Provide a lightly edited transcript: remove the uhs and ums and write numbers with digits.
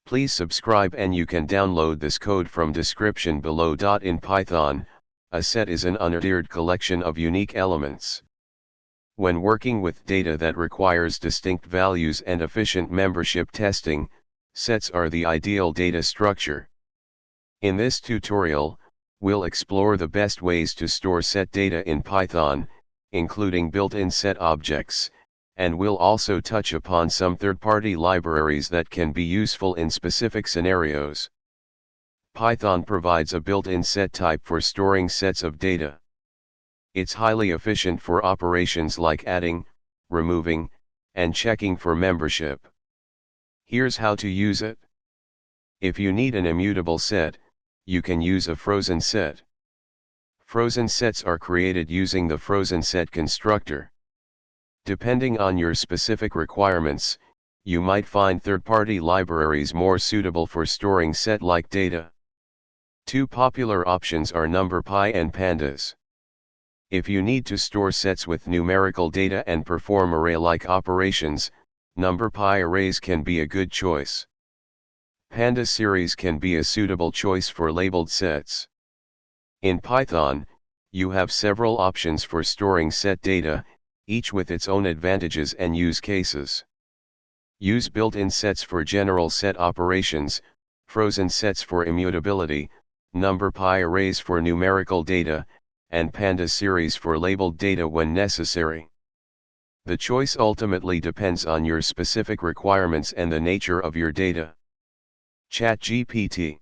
Please subscribe and you can download this code from description below. In Python, a set is an unordered collection of unique elements. When working with data that requires distinct values and efficient membership testing, sets are the ideal data structure. In this tutorial, we'll explore the best ways to store set data in Python, including built-in set objects, and we'll also touch upon some third-party libraries that can be useful in specific scenarios. Python provides a built-in set type for storing sets of data. It's highly efficient for operations like adding, removing, and checking for membership. Here's how to use it. If you need an immutable set, you can use a frozen set. Frozen sets are created using the frozenset constructor. Depending on your specific requirements, you might find third-party libraries more suitable for storing set-like data. Two popular options are numpy and pandas. If you need to store sets with numerical data and perform array-like operations, numpy arrays can be a good choice. Pandas series can be a suitable choice for labeled sets. In Python, you have several options for storing set data, each with its own advantages and use cases. Use built-in sets for general set operations, frozen sets for immutability, numpy arrays for numerical data, and pandas series for labeled data when necessary. The choice ultimately depends on your specific requirements and the nature of your data. ChatGPT.